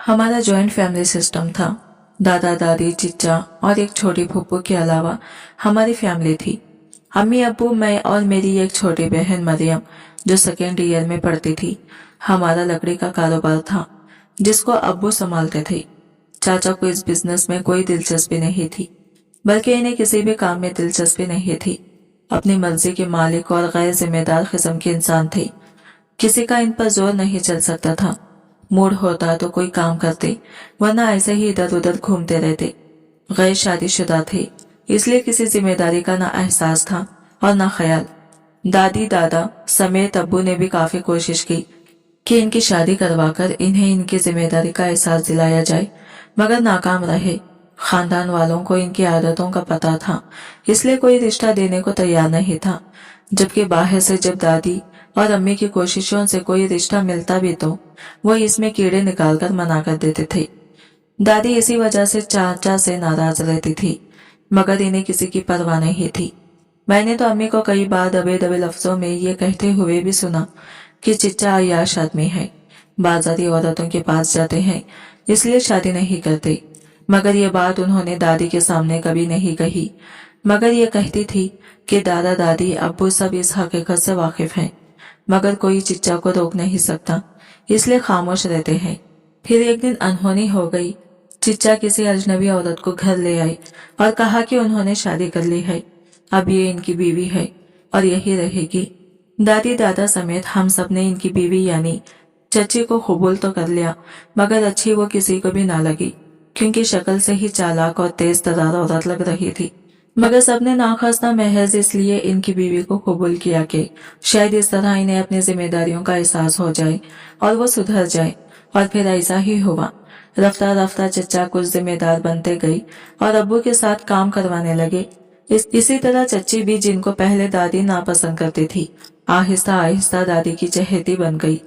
हमारा joint family system था। दादा दादी चिच्चा और एक छोटी फूफू के अलावा हमारी फैमिली थी। अम्मी अब्बू मैं और मेरी एक छोटी बहन मरियम जो सेकेंड ईयर में पढ़ती थी। हमारा लकड़ी का कारोबार था जिसको अब्बू संभालते थे। चाचा को इस बिजनेस में कोई दिलचस्पी नहीं थी, बल्कि इन्हें किसी भी काम में दिलचस्पी नहीं थी। अपनी मर्जी के मालिक और गैर जिम्मेदार किस्म के इंसान थे। किसी का इन पर जोर नहीं चल सकता था। मूड होता तो कोई काम करते, वरना ऐसे ही इधर उधर घूमते रहते। गैर शादीशुदा थे, इसलिए किसी जिम्मेदारी का ना एहसास था और ना ख्याल। दादी दादा समेत अब्बू ने भी काफी कोशिश की कि इनकी शादी करवाकर इन्हें इनकी जिम्मेदारी का एहसास दिलाया जाए, मगर नाकाम रहे। खानदान वालों को इनकी आदतों का पता था, इसलिए कोई रिश्ता देने को तैयार नहीं था। जबकि बाहर से जब दादी और अम्मी की कोशिशों से कोई रिश्ता मिलता भी तो वो इसमें कीड़े निकालकर मना कर देते थे। दादी इसी वजह से चाचा से नाराज रहती थी, मगर इन्हें किसी की परवाह नहीं थी। मैंने तो अम्मी को कई बार दबे दबे लफ्जों में ये कहते हुए भी सुना कि चिच्चा अय्याश आदमी है, बाजारी औरतों के पास जाते हैं, इसलिए शादी नहीं करते। मगर ये बात उन्होंने दादी के सामने कभी नहीं कही। मगर ये कहती थी कि दादा दादी अब्बू सब इस हकीकत से वाकिफ हैं, मगर कोई चिच्चा को रोक नहीं सकता, इसलिए खामोश रहते हैं। फिर एक दिन अनहोनी हो गई। चिच्चा किसी अजनबी औरत को घर ले आई और कहा कि उन्होंने शादी कर ली है, अब ये इनकी बीवी है और यही रहेगी। दादी दादा समेत हम सब ने इनकी बीवी यानी चची को कबूल तो कर लिया, मगर अच्छी वो किसी को भी ना लगी, क्योंकि शक्ल से ही चालाक और तेज तर्रार औरत लग रही थी। मगर सबने नाखास्ता महज इसलिए इनकी बीवी को कबूल किया कि शायद इस तरह इन्हें अपनी जिम्मेदारियों का एहसास हो जाए और वो सुधर जाए। और फिर ऐसा ही हुआ। रफ्ता रफ्ता चच्चा कुछ जिम्मेदार बनते गई और अब्बू के साथ काम करवाने लगे। इसी तरह चच्ची भी, जिनको पहले दादी नापसंद करती थी, आहिस्ता आहिस्ता दादी की चहेती बन गई।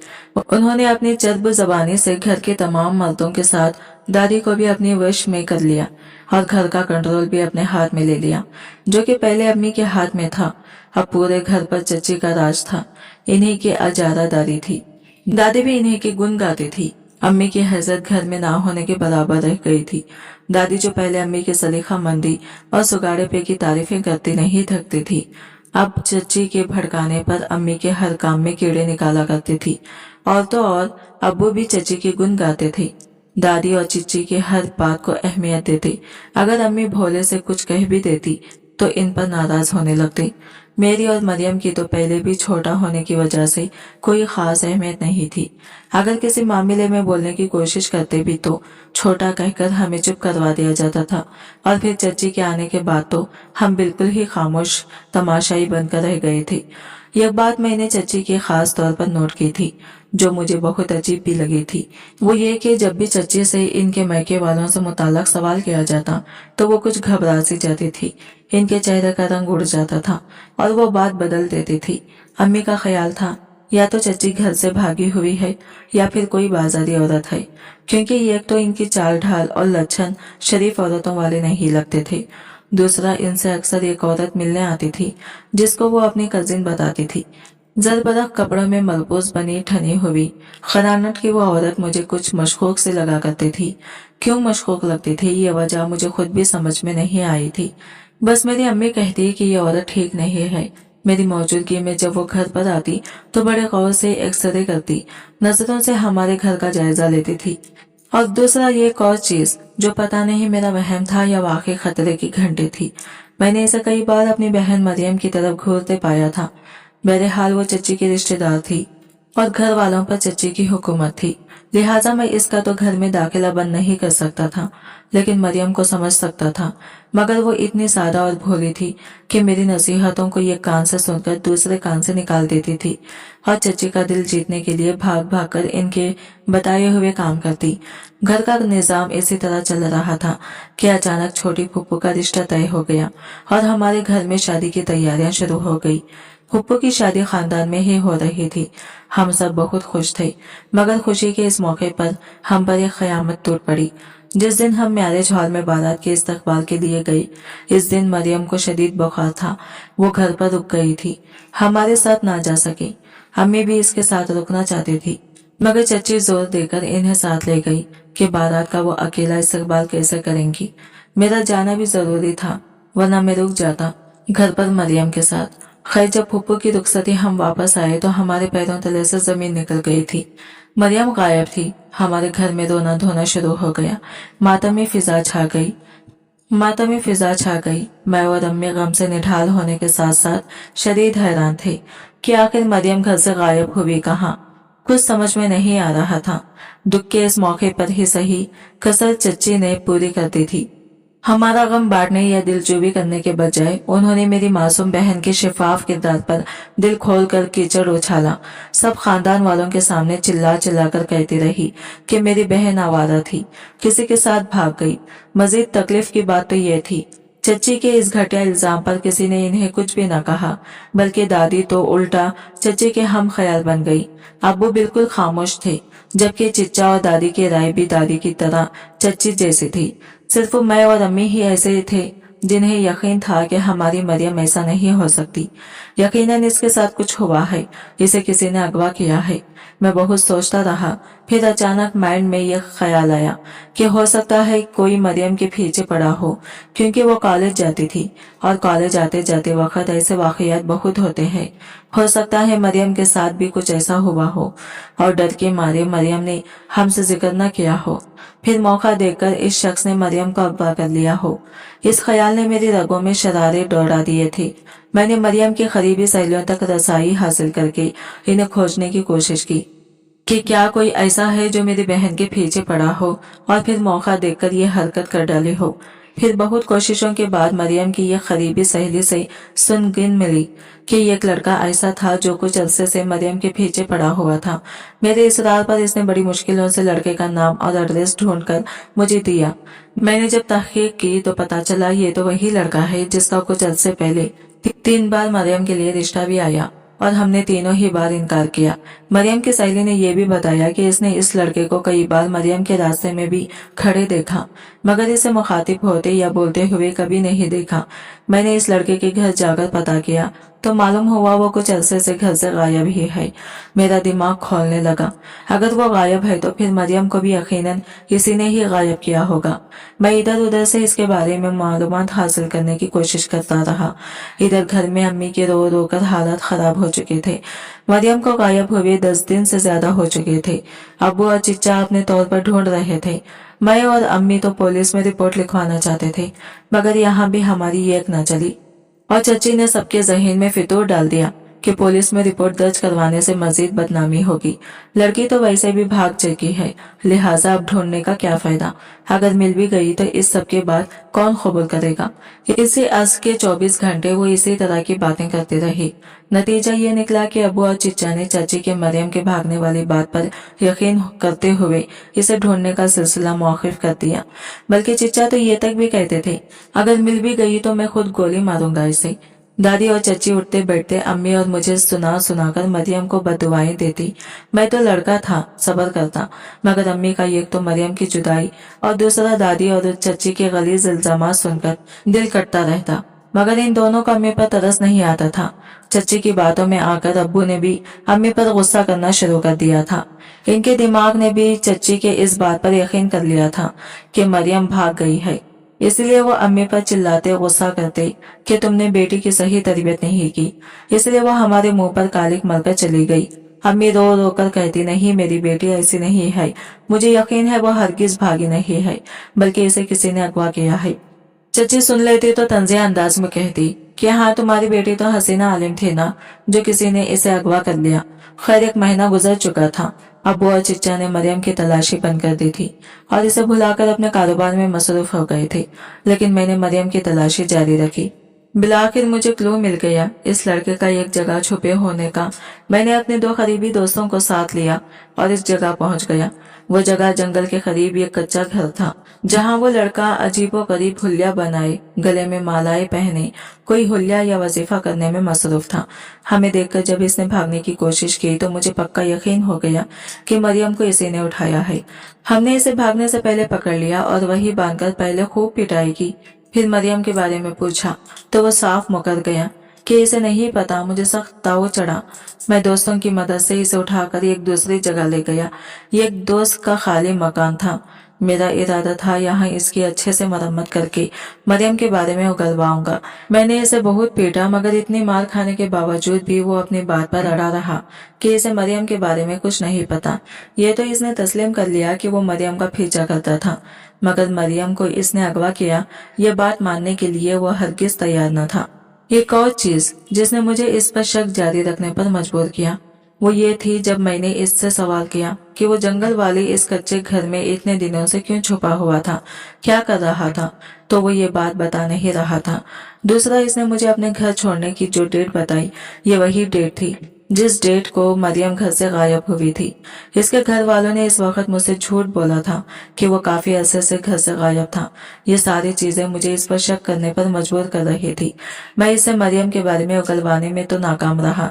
उन्होंने अपनी चर्ब जबानी से घर के तमाम मर्दों के साथ दादी को भी अपने वश में कर लिया और घर का कंट्रोल भी अपने हाथ में ले लिया, जो कि पहले अम्मी के हाथ में था। अब पूरे घर पर चच्ची का राज था। इन्हीं की अजारादारी थी। दादी भी इन्हीं के गुण गाती थी। अम्मी की हैसियत घर में ना होने के बराबर रह गई थी। दादी जो पहले अम्मी की सलीखा मंदी और सुगाड़े पे की तारीफें करती नहीं थकती थी, अब चच्ची के भड़काने पर अम्मी के हर काम में कीड़े निकाला करती थी। और तो और अब्बू भी चच्ची के गुण गाते थे। दादी और चिच्ची की हर बात को अहमियत देते। अगर अम्मी भोले से कुछ कह भी देती तो इन पर नाराज होने लगते। मेरी और मरियम की तो पहले भी छोटा होने की वजह से कोई खास अहमियत नहीं थी। अगर किसी मामले में बोलने की कोशिश करते भी तो छोटा कहकर हमें चुप करवा दिया जाता था। और फिर चच्ची के आने के बाद तो हम बिल्कुल ही खामोश तमाशाई बनकर रह गए थे। यह बात मैंने चच्ची के खास तौर पर नोट की थी, जो मुझे बहुत अजीब भी लगी थी। वो ये कि जब भी चच्ची से इनके मैके वालों से मुताल्लिक सवाल किया जाता तो वो कुछ घबरा सी जाती थी। इनके चेहरे का रंग उड़ जाता था और वो बात बदल देती थी। अम्मी का ख्याल था या तो चच्ची घर से भागी हुई है या फिर कोई बाजारी औरत है, क्योंकि एक तो इनकी चाल ढाल और लक्षण शरीफ औरतों वाले नहीं लगते थे। दूसरा, इनसे अक्सर एक औरत मिलने आती थी जिसको वो अपनी कजिन बताती थी। जरबरख कपड़ों में मलबूस बनी ठनी हुई खरानट की वो औरत मुझे कुछ मशकूक से लगा करती थी। क्यों मशकूक लगती थी, ये वजह मुझे खुद भी समझ में नहीं आई थी। बस मेरी अम्मी कहती कि ये औरत ठीक नहीं है। मेरी मौजूदगी में जब वो घर पर आती तो बड़े गौर से एक्सरे करती, नजरों से हमारे घर का जायजा लेती थी। और दूसरा ये एक और चीज जो पता नहीं मेरा वहम था या वाकई खतरे की घंटी थी, मैंने इसे कई बार अपनी बहन मरियम की तरफ घूरते पाया था। बहरहाल वो चच्ची की रिश्तेदार थी और घर वालों पर चच्ची की हुकूमत थी, लिहाजा मैं इसका तो घर में दाखिला बंद नहीं कर सकता था। लेकिन मरियम को समझ सकता था, मगर वो इतनी सादा और भोली थी कि मेरी नसीहतों को एक कान से सुनकर दूसरे कान से निकाल देती थी और चच्ची का दिल जीतने के लिए भाग भाग कर इनके बताए हुए काम करती। घर का निजाम इसी तरह चल रहा था कि अचानक छोटी फूफू का रिश्ता तय हो गया और हमारे घर में शादी की तैयारियां शुरू हो गई। फूफू की शादी खानदान में ही हो रही थी। हम सब बहुत खुश थे, मगर खुशी के इस मौके पर हम पर एक क़यामत टूट पड़ी। जिस दिन हम मैरिज हॉल में बारात के इस्तकबाल के लिए गए, इस दिन मरियम को शदीद बुखार था। वो घर पर रुक गई थी, हमारे साथ ना जा सकी। अम्मी भी इसके साथ रुकना चाहती थी, मगर चच्ची जोर देकर इन्हें साथ ले गई कि बारात का वो अकेला इस्तकबाल कैसे करेंगी। मेरा जाना भी जरूरी था, वरना मैं रुक जाता घर पर मरियम के साथ। खैर जब फूफू की रुखसती हम वापस आए तो हमारे पैरों तले से जमीन निकल गई थी। मरियम गायब थी। हमारे घर में रोना धोना शुरू हो गया। मातमी फिजा छा गई। मैं और अम्मी गम से निढाल होने के साथ साथ शदीद हैरान थे कि आखिर मरियम घर से गायब हुई कहाँ। कुछ समझ में नहीं आ रहा था। दुख के इस मौके पर ही सही कसर चच्ची ने पूरी कर दी थी। हमारा गम बांटने या दिलजोई करने के बजाय उन्होंने मेरी मासूम बहन के शिफाफ किरदार पर दिल खोल कर कीचड़ उछाला। सब खानदान वालों के सामने चिल्ला चिल्ला कर कहती रही कि मेरी बहन आवारा थी, किसी के साथ भाग गई। मजीद तकलीफ की बात तो ये थी, चच्ची के इस घटिया इल्जाम पर किसी ने इन्हें कुछ भी न कहा, बल्कि दादी तो उल्टा चच्ची के हम ख्याल बन गई। अब्बू बिल्कुल खामोश थे, जबकि चिच्चा और दादी की राय भी दादी की तरह चच्ची जैसी थी। सिर्फ मैं और अम्मी ही ऐसे थे जिन्हें यकीन था कि हमारी मरियम ऐसा नहीं हो सकती। यकीनन इसके साथ कुछ हुआ है, इसे किसी ने अगवा किया है। मैं बहुत सोचता रहा, फिर अचानक माइंड में यह ख्याल आया कि हो सकता है कोई मरियम के पीछे पड़ा हो, क्योंकि वो कॉलेज जाती थी और कॉलेज आते जाते वक्त ऐसे वाकयात बहुत होते हैं। हो सकता है मरियम के साथ भी कुछ ऐसा हुआ हो और डर के मारे मरियम ने हमसे जिक्र न किया हो। फिर मौका देखकर इस शख्स ने मरियम को अगवा कर लिया हो। इस ख्याल ने मेरी रगों में शरारे दौड़ा दिए थे। मैंने मरियम की करीबी सहेलियों तक रसाई हासिल करके इन्हें खोजने की कोशिश की कि क्या कोई ऐसा है जो मेरी बहन के पीछे पड़ा हो और फिर मौका देखकर ये हरकत कर डाली हो। फिर बहुत कोशिशों के बाद मरियम की यह करीबी सहेली से सुनगिन मिली कि एक लड़का ऐसा था जो कुछ अरसे से मरियम के पीछे पड़ा हुआ था। मेरे इसरार पर इसने बड़ी मुश्किलों से लड़के का नाम और एड्रेस ढूंढकर मुझे दिया। मैंने जब तहकीक की तो पता चला ये तो वही लड़का है जिसका कुछ अरसे पहले 3 बार मरियम के लिए रिश्ता भी आया और हमने तीनों ही बार इनकार किया। मरियम की सहेली ने यह भी बताया कि इसने इस लड़के को कई बार मरियम के रास्ते में भी खड़े देखा, मगर इसे मुखातिब होते या बोलते हुए कभी नहीं देखा। मैंने इस लड़के के घर जाकर पता किया तो मालूम हुआ वो कुछ अरसे से घर से गायब ही है। मेरा दिमाग खोलने लगा। अगर वो गायब है तो फिर मरियम को भी यकीनन किसी ने ही गायब किया होगा। मैं इधर उधर से इसके बारे में मालूमात हासिल करने की कोशिश करता रहा। इधर घर में अम्मी के रो रो कर हालात खराब हो चुके थे। मरियम को गायब हुए 10 दिन से ज्यादा हो चुके थे। अब्बू और चिच्चा अपने तौर पर ढूंढ रहे थे। मैं और अम्मी तो पुलिस में रिपोर्ट लिखवाना चाहते थे, मगर यहाँ भी हमारी एक न चली और चची ने सबके जहन में फितूर डाल दिया कि पुलिस में रिपोर्ट दर्ज करवाने से मजीद बदनामी होगी। लड़की तो वैसे भी भाग चुकी है, लिहाजा अब ढूंढने का क्या फायदा। अगर मिल भी गई तो इस सब के बाद कौन कबूल करेगा। इसी अर्ज के 24 घंटे वो इसी तरह की बातें करते रहे। नतीजा ये निकला कि अबू और चिच्चा ने चाची के मरियम के भागने वाली बात पर यकीन करते हुए इसे ढूंढने का सिलसिला मौखिफ कर दिया। बल्कि चिच्चा तो ये तक भी कहते थे, अगर मिल भी गई तो मैं खुद गोली मारूंगा इसे। दादी और चची उठते बैठते अम्मी और मुझे सुना सुनाकर मरियम को बददुआएं देती। मैं तो लड़का था, सब्र करता, मगर अम्मी का एक तो मरियम की जुदाई और दूसरा दादी और चची के गलीज इल्जामात सुनकर दिल कटता रहता। मगर इन दोनों को अम्मी पर तरस नहीं आता था। चची की बातों में आकर अब्बू ने भी अम्मी पर गुस्सा करना शुरू कर दिया था। इनके दिमाग ने भी चची के इस बात पर यकीन कर लिया था कि मरियम भाग गई है, इसलिए वो अम्मी पर चिल्लाते गुस्सा करते कि तुमने बेटी की सही तरबियत नहीं की, इसलिए वो हमारे मुंह पर कालिक मलकर चली गई। अम्मी रो रो कर कहती, नहीं मेरी बेटी ऐसी नहीं है, मुझे यकीन है वो हरगिज भागी नहीं है, बल्कि इसे किसी ने अगवा किया है। चची सुन लेती तो तंजिया अंदाज में कहती कि हाँ तुम्हारी बेटी तो हसीना आलिम थी ना, जो किसी ने इसे अगवा कर लिया। खैर 1 महीना गुजर चुका था। अब्बू और चिच्चा ने मरियम की तलाशी बंद कर दी थी और इसे भुलाकर अपने कारोबार में मसरूफ हो गए थे, लेकिन मैंने मरियम की तलाशी जारी रखी। बिलाखिर मुझे क्लू मिल गया इस लड़के का एक जगह छुपे होने का। मैंने अपने 2 करीबी दोस्तों को साथ लिया और इस जगह पहुंच गया। वो जगह जंगल के करीब एक कच्चा घर था, जहां वो लड़का अजीबोगरीब हुलिया बनाए, गले में मालाएं पहने, कोई हुलिया या वजीफा करने में मसरूफ था। हमें देखकर जब इसने भागने की कोशिश की तो मुझे पक्का यकीन हो गया कि मरियम को इसी ने उठाया है। हमने इसे भागने से पहले पकड़ लिया और वही बांधकर पहले खूब पिटाई की। फिर मरियम के बारे में पूछा तो वो साफ मुकर गया। कि इसे नहीं पता। मुझे सख्त ताव चढ़ा। मैं दोस्तों की मदद से इसे उठाकर एक दूसरी जगह ले गया। ये एक दोस्त का खाली मकान था। मेरा इरादा था यहाँ इसकी अच्छे से मरम्मत करके मरियम के बारे में उगलवाऊंगा। मैंने इसे बहुत पीटा, मगर इतनी मार खाने के बावजूद भी वो अपनी बात पर अड़ा रहा कि इसे मरियम के बारे में कुछ नहीं पता। ये तो इसने तस्लीम कर लिया कि वो मरियम का पीछा करता था, मगर मरियम को इसने अगवा किया, ये बात मानने के लिए वो हरगिज तैयार न था। एक और चीज जिसने मुझे इस पर शक जारी रखने पर मजबूर किया वो ये थी जब मैंने इससे सवाल किया कि वो जंगल वाले इस कच्चे घर में इतने दिनों से क्यों छुपा हुआ था, क्या कर रहा था, तो वो ये बात बता नहीं रहा था। दूसरा, इसने मुझे अपने घर छोड़ने की जो डेट बताई, ये वही डेट थी जिस डेट को मरियम घर से गायब हुई थी। इसके घर वालों ने इस वक्त मुझसे झूठ बोला था कि वो काफी अरसे से घर से गायब था। ये सारी चीजें मुझे इस पर शक करने पर मजबूर कर रही थी। मैं इसे मरियम के बारे में उगलवाने में तो नाकाम रहा,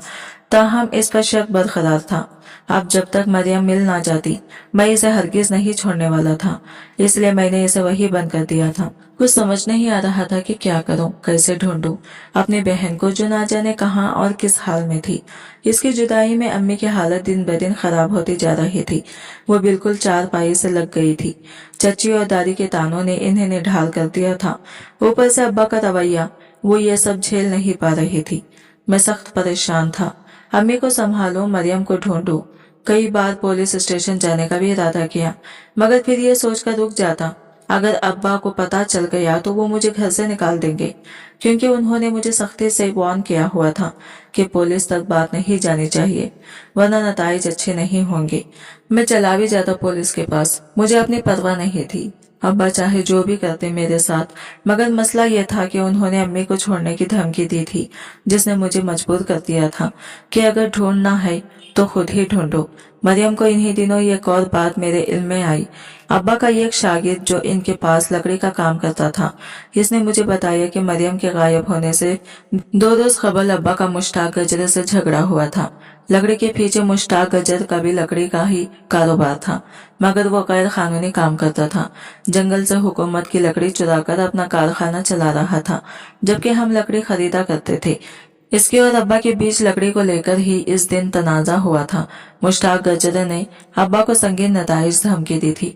ताहम इस पर शक बरकरार था। अब जब तक मरियम मिल ना जाती, मैं इसे हरगिज नहीं छोड़ने वाला था। इसलिए मैंने इसे वही बंद कर दिया था। कुछ समझ नहीं आ रहा था कि क्या करूं, कैसे ढूंढूं अपनी बहन को जो ना जाने कहां और किस हाल में थी। इसकी जुदाई में अम्मी की हालत दिन ब दिन खराब होती जा रही थी। वो बिल्कुल चारपाई से लग गई थी। चची और दादी के तानों ने इन्हें निढाल कर दिया था। ऊपर से अब्बा का रवैया, वो ये सब झेल नहीं पा रही थी। मैं सख्त परेशान था। अम्मी को संभालूं, मरियम को ढूंढूं। कई बार पुलिस स्टेशन जाने का भी इरादा किया, मगर फिर ये सोचकर रुक जाता, अगर अब्बा को पता चल गया तो वो मुझे घर से निकाल देंगे, क्योंकि उन्होंने मुझे सख्ती से वार्न किया हुआ था कि पुलिस तक बात नहीं जानी चाहिए, वरना नताइज अच्छे नहीं होंगे। मैं चला भी जाता पुलिस के पास, मुझे अपनी परवाह नहीं थी। अब्बा चाहे जो भी करते मेरे साथ, मगर मसला यह था कि उन्होंने अम्मी को छोड़ने की धमकी दी थी, जिसने मुझे मजबूर कर दिया था कि अगर ढूंढना है तो खुद ही ढूंढो। मरियम को इन्हीं दिनों एक और बात मेरे इल्म में आई। अब्बा का एक शागिर्द जो इनके पास लकड़ी का काम करता था, इसने मुझे बताया कि मरियम के गायब होने से 2 रोज कबल अब्बा का मुश्ताक गजरे से झगड़ा हुआ था। लकड़ी के पीछे मुश्ताक गजर का भी लकड़ी का ही कारोबार था, मगर वो गैर कानूनी काम करता था। जंगल से हुकूमत की लकड़ी चुराकर अपना कारखाना चला रहा था, जबकि हम लकड़ी खरीदा करते थे। इसके और अब्बा के बीच लकड़ी को लेकर ही इस दिन तनाजा हुआ था। मुश्ताक गजर ने अब्बा को संगीन नताइज धमकी दी थी।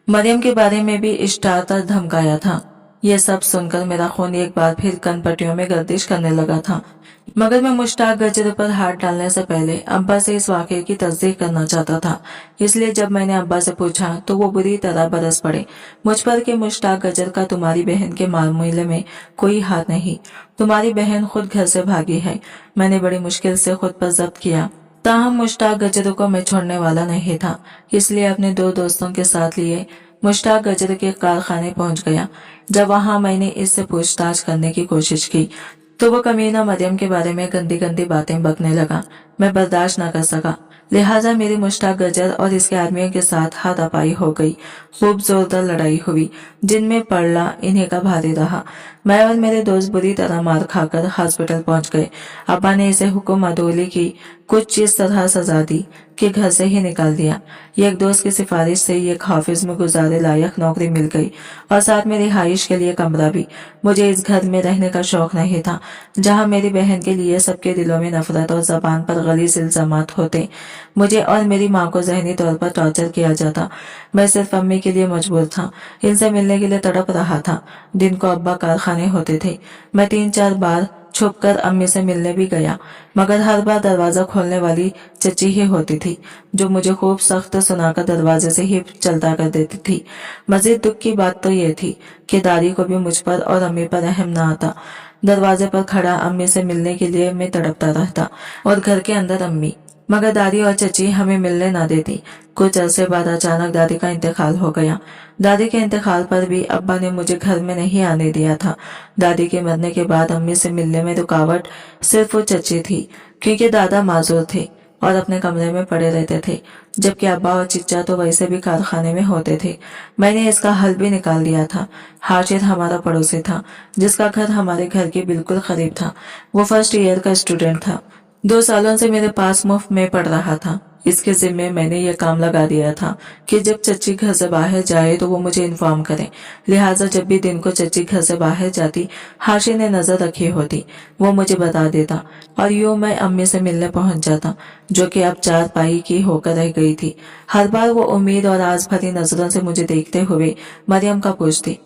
मरियम के बारे में भी इश्तार धमकाया था। ये सब सुनकर मेरा खून एक बार फिर कनपटियों में गर्दिश करने लगा था, मगर मैं मुश्ताक गजर पर हाथ डालने से पहले अब्बा से इस वाक़े की तस्दीक करना चाहता था। इसलिए जब मैंने अब्बा से पूछा तो वो बुरी तरह बरस पड़े मुझ पर कि मुश्ताक गजर का तुम्हारी बहन के मामले में कोई हाथ नहीं, तुम्हारी बहन खुद घर से भागी है। मैंने बड़ी मुश्किल से खुद पर जब्त किया, ताहम मुश्ताक गजर को मैं छोड़ने वाला नहीं था। इसलिए अपने 2 दोस्तों के साथ लिए मुश्ताक गजर के कारखाने पहुंच गया। जब वहां मैंने इससे पूछताछ करने की कोशिश की तो वो कमीना मरियम के बारे में गंदी गंदी बातें बकने लगा। मैं बर्दाश्त न कर सका, लिहाजा मेरी मुश्ताक गजर और इसके आदमियों के साथ हाथापाई हो गई। खूब जोरदार लड़ाई हुई, जिनमें पड़ला इन्हीं का भारी रहा। मैं और मेरे दोस्त बुरी तरह मार खाकर हॉस्पिटल पहुंच गए। अब्बा ने इसे हुक्म अदौली की कुछ इस तरह सजा दी कि घर से ही निकाल दिया। एक दोस्त की सिफारिश से एक हाफिज में गुजारे लायक नौकरी मिल गई और साथ में रिहाइश के लिए कमरा भी। मुझे इस घर में रहने का शौक नहीं था, जहाँ मेरी बहन के लिए सबके दिलों में नफरत और जबान पर गलीज इल्जामात होते। मुझे और मेरी माँ को जहनी तौर पर टॉर्चर किया जाता। मैं सिर्फ अम्मी के लिए मजबूर था, इनसे मिलने के लिए तड़प रहा था। दिन को अब्बा कारखाने होते थे। मैं 3-4 बार छुपकर अम्मी से मिलने भी गया, मगर हर बार दरवाजा खोलने वाली चची ही होती थी, जो मुझे खूब सख्त सुनाकर दरवाजे से ही चलता कर देती थी। मजीद दुख की बात तो ये थी कि दादी को भी मुझ पर और अम्मी पर रहम न आता। दरवाजे पर खड़ा अम्मी से मिलने के लिए मैं तड़पता रहता और घर के अंदर अम्मी, मगर दादी और चची हमें मिलने ना देती। कुछ अरसे बाद अचानक दादी का इंतकाल हो गया। दादी के इंतकाल पर भी अब्बा ने मुझे घर में नहीं आने दिया था। दादी के मरने के बाद अम्मी से मिलने में रुकावट सिर्फ वो चची थी, क्योंकि दादा माजूर थे और अपने कमरे में पड़े रहते थे, जबकि अब्बा और चिच्चा तो वैसे भी कारखाने में होते थे। मैंने इसका हल भी निकाल दिया था। हाशिर हमारा पड़ोसी था, जिसका घर हमारे घर के बिल्कुल करीब था। वो फर्स्ट ईयर का स्टूडेंट था। 2 सालों से मेरे पास मुफ्त में पढ़ रहा था। इसके जिम्मे मैंने ये काम लगा दिया था कि जब चच्ची घर से बाहर जाए तो वो मुझे इन्फॉर्म करे। लिहाजा जब भी दिन को चच्ची घर से बाहर जाती, हाशिर ने नजर रखी होती, वो मुझे बता देता और यूं मैं अम्मी से मिलने पहुंच जाता, जो कि अब चारपाई की होकर रह गई थी। हर बार वो उम्मीद और आस भरी नजरों से मुझे देखते हुए मरियम का पूछती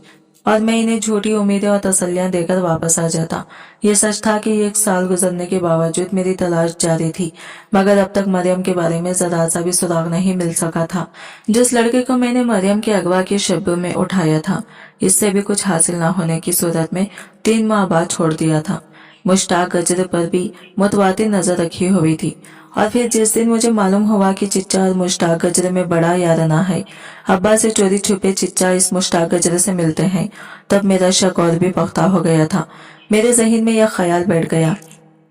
और मैं इन्हें झूठी उम्मीदें और तसल्लियां देकर वापस आ जाता। ये सच था कि 1 साल गुजरने के बावजूद मेरी तलाश जारी थी, मगर अब तक मरियम के बारे में जरा सा भी सुराग नहीं मिल सका था। जिस लड़के को मैंने मरियम के अगवा के शब में उठाया था, इससे भी कुछ हासिल न होने की सूरत में 3 माह बाद छोड़ दिया था। मुश्ताक गजरे पर भी मुतवातिर नजर रखी हुई थी। और फिर जिस दिन मुझे मालूम हुआ कि चिच्चा और मुश्ताक गजरे में बड़ा याराना है, अब्बा से चोरी छुपे चिच्चा इस मुश्ताक गजरे से मिलते हैं, तब मेरा शक और भी पुख्ता हो गया था। मेरे जहन में यह ख्याल बैठ गया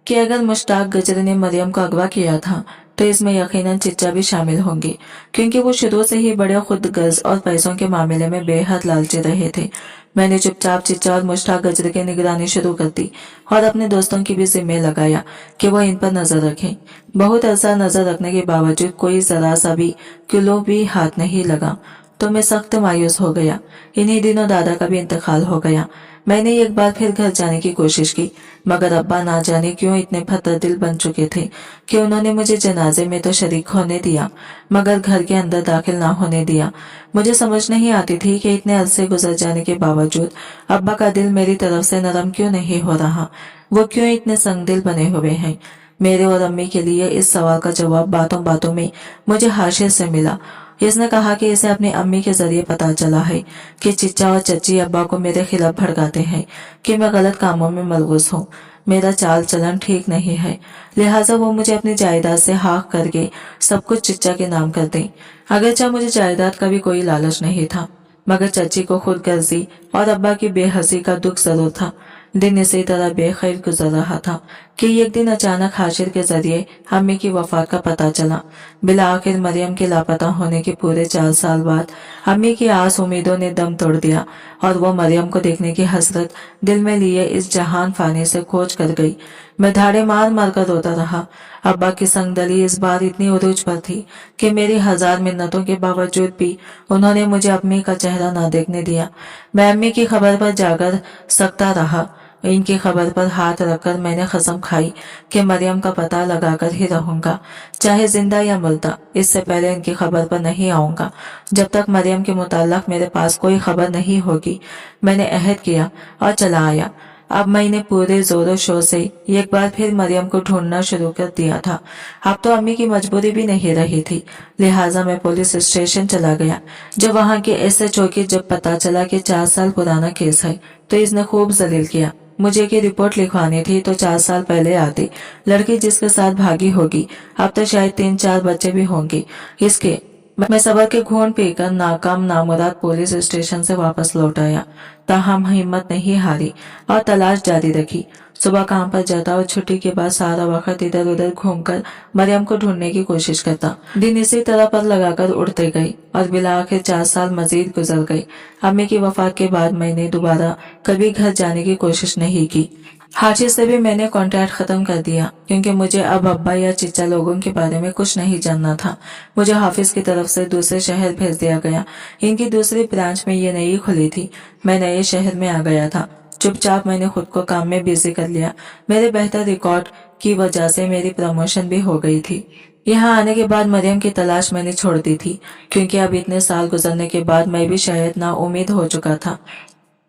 कि अगर मुश्ताक गजरे ने मरियम को अगवा किया था तो इसमें यकीनन चिच्चा भी शामिल होंगे, क्योंकि वो शुरू से ही बड़े खुदगर्ज और पैसों के मामले में बेहद लालची रहे थे। मैंने चुपचाप चिच्चा और मुश्ताक गजरे की निगरानी शुरू कर दी और अपने दोस्तों की भी जिम्मे लगाया कि वो इन पर नजर रखें। बहुत अरसा नजर रखने के बावजूद कोई जरा सा भी किलो भी हाथ नहीं लगा तो मैं सख्त मायूस हो गया। इन्हीं दिनों दादा का भी इंतकाल हो गया। मैंने एक बार फिर घर जाने की कोशिश की, मगर अब्बा ना जाने क्यों इतने फतर दिल बन चुके थे कि उन्होंने मुझे जनाजे में तो शरीक होने दिया, मगर घर के अंदर दाखिल ना होने दिया। मुझे समझ नहीं आती थी कि इतने अरसे गुजर जाने के बावजूद अब्बा का दिल मेरी तरफ से नरम क्यों नहीं हो रहा, वो क्यों इतने संगदिल बने हुए हैं। मेरे और अम्मी के लिए इस सवाल का जवाब बातों बातों में मुझे हाशिर से मिला। इसने कहा कि इसे अपनी अम्मी के जरिए पता चला है कि चिच्चा और चच्ची अब्बा को मेरे खिलाफ भड़काते हैं कि मैं गलत कामों में मलगूस हूँ, मेरा चाल चलन ठीक नहीं है, लिहाजा वो मुझे अपनी जायदाद से हाँक करके सब कुछ चिच्चा के नाम कर दें। अगरचे मुझे जायदाद का भी कोई लालच नहीं था, मगर चच्ची को खुदगर्जी और अब्बा की बेहसी का दुख जरूर था। दिन इसी तरह बेखैर गुजर रहा था कि एक दिन अचानक हाशिर के जरिए अम्मी की वफात का पता चला। बिला आखिर मरियम के लापता होने के पूरे 4 साल बाद अम्मी की आस उम्मीदों ने दम तोड़ दिया और वो मरियम को देखने की हसरत दिल में लिए इस जहान फानी से खोज कर गई। मैं धाड़े मार मार कर रोता रहा। अब्बा की संगदली इस बार इतनी उरूज पर थी कि मेरी 1000 मिन्नतों के बावजूद भी उन्होंने मुझे अम्मी का चेहरा ना देखने दिया। मैं अम्मी की खबर पर जाकर सकता रहा। इनकी खबर पर हाथ रखकर मैंने कसम खाई कि मरियम का पता लगाकर ही रहूंगा, चाहे जिंदा या मुर्दा। इससे पहले इनकी खबर पर नहीं आऊंगा जब तक मरियम के मुताल्लिक मेरे पास कोई खबर नहीं होगी। मैंने अहद किया और चला आया। अब मैंने पूरे जोरों शोर से एक बार फिर मरियम को ढूंढना शुरू कर दिया था। अब तो अम्मी की मजबूरी भी नहीं रही थी, लिहाजा मैं पुलिस स्टेशन चला गया। जब वहां के SHO की जब पता चला कि 4 साल पुराना केस है तो इसने खूब जलील किया। मुझे की रिपोर्ट लिखवानी थी तो 4 साल पहले आती। लड़की जिसके साथ भागी होगी अब तो शायद 3-4 बच्चे भी होंगे इसके। मैं सबर के घूंट पीकर नाकाम नामुराद पुलिस स्टेशन से वापस लौट आया। ताहम हिम्मत नहीं हारी और तलाश जारी रखी। सुबह काम पर जाता और छुट्टी के बाद सारा वक्त इधर उधर घूमकर मरियम को ढूंढने की कोशिश करता। दिन इसी तरह पर लगाकर उड़ते गए और बिला आखिर 4 साल मजीद गुजर गए। अम्मी की वफात के बाद मैंने दोबारा कभी घर जाने की कोशिश नहीं की। हाशिर से भी मैंने कांटेक्ट खत्म कर दिया, क्योंकि मुझे अब अब्बा या चिच्चा लोगों के बारे में कुछ नहीं जानना था। मुझे हाफिज की तरफ से दूसरे शहर भेज दिया गया। इनकी दूसरी ब्रांच में ये नई खुली थी। मैं नए शहर में आ गया था। चुपचाप मैंने खुद को काम में बिजी कर लिया। मेरे बेहतर रिकॉर्ड की वजह से मेरी प्रमोशन भी हो गई थी। यहाँ आने के बाद मरियम की तलाश मैंने छोड़ दी थी, क्योंकि अब इतने साल गुजरने के बाद मैं भी शायद नाउम्मीद हो चुका था।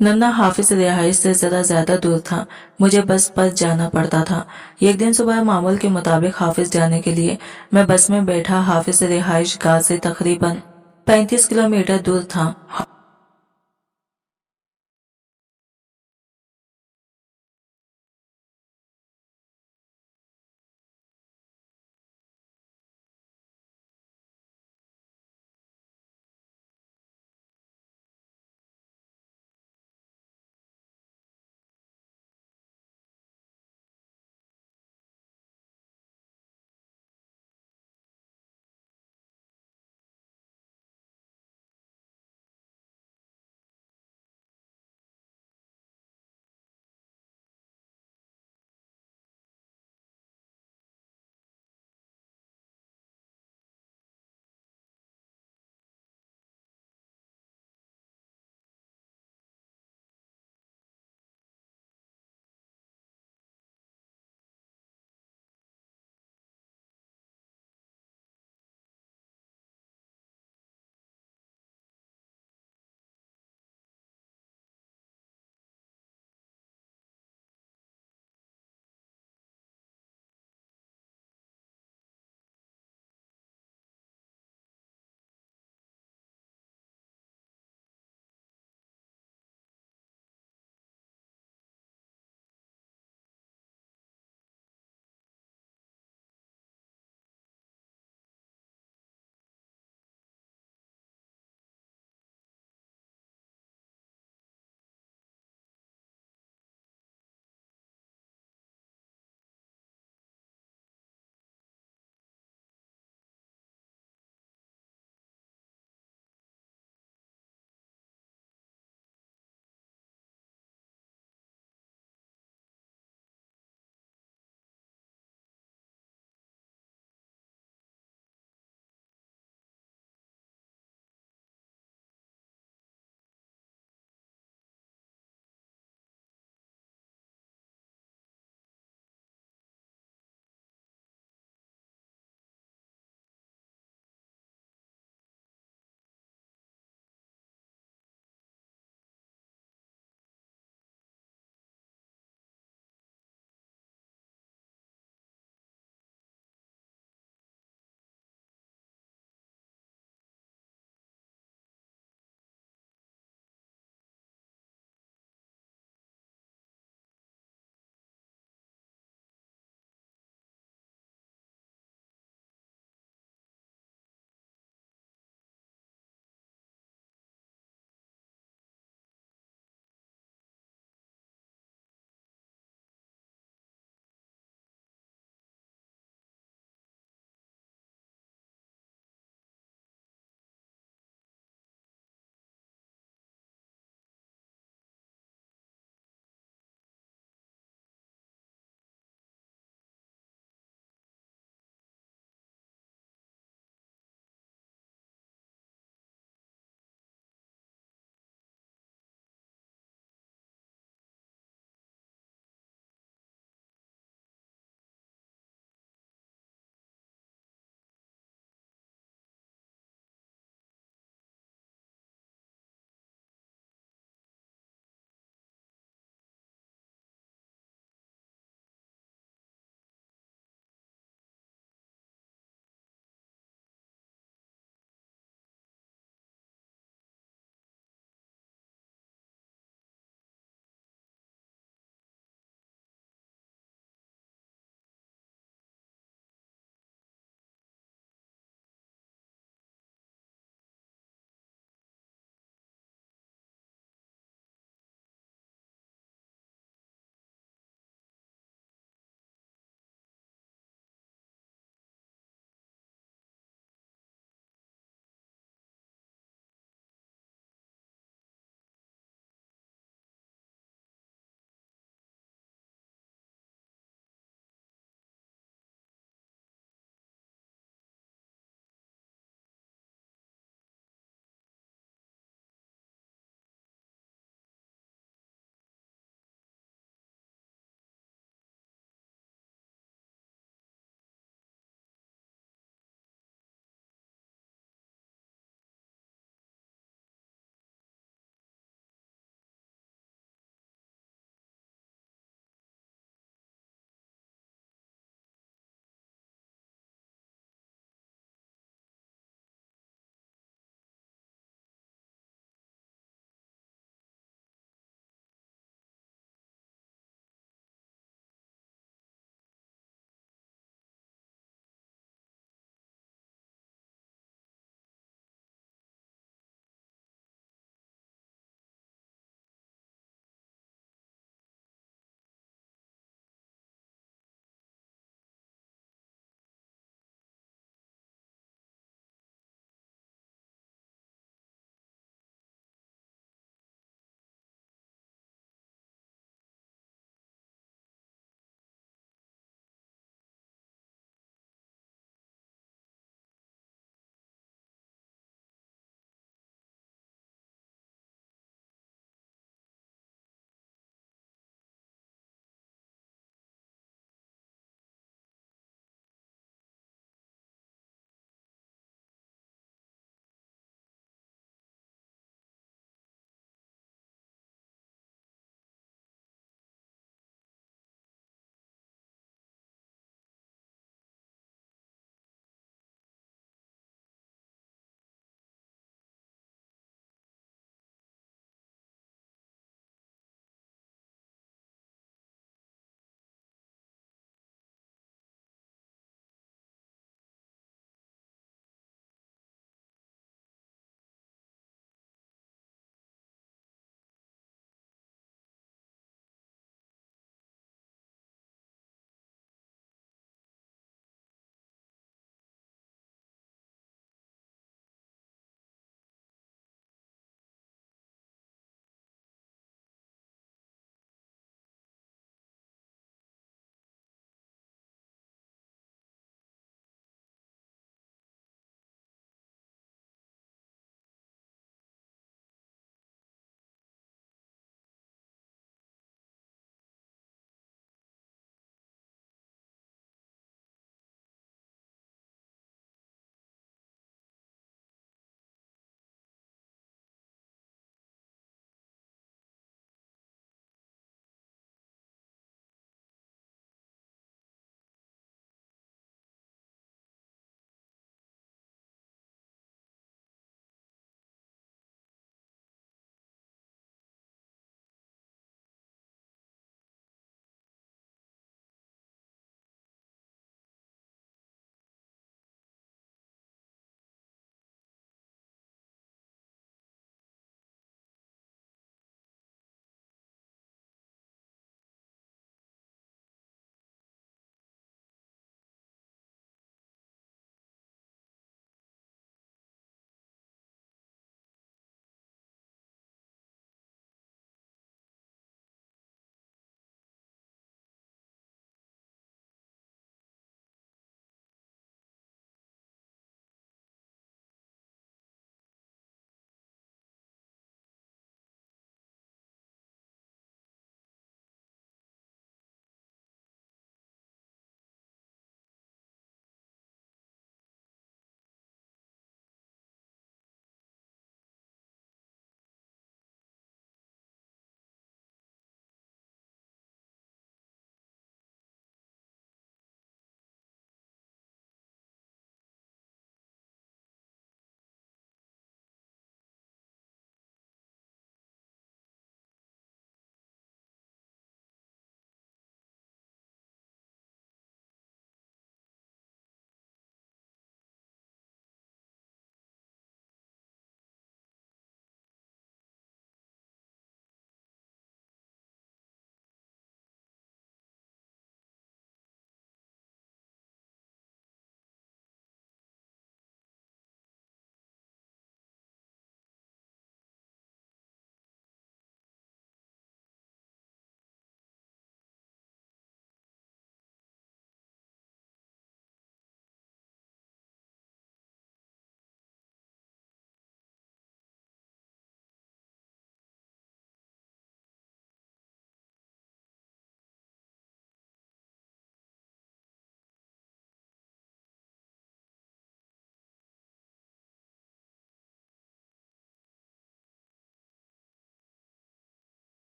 नन्ना हाफिज रिहाइश से जरा ज्यादा दूर था। मुझे बस पर जाना पड़ता था। एक दिन सुबह मामूल के मुताबिक हाफिज जाने के लिए मैं बस में बैठा हाफिज रिहाइश गाह से तकरीबन 35 किलोमीटर दूर था।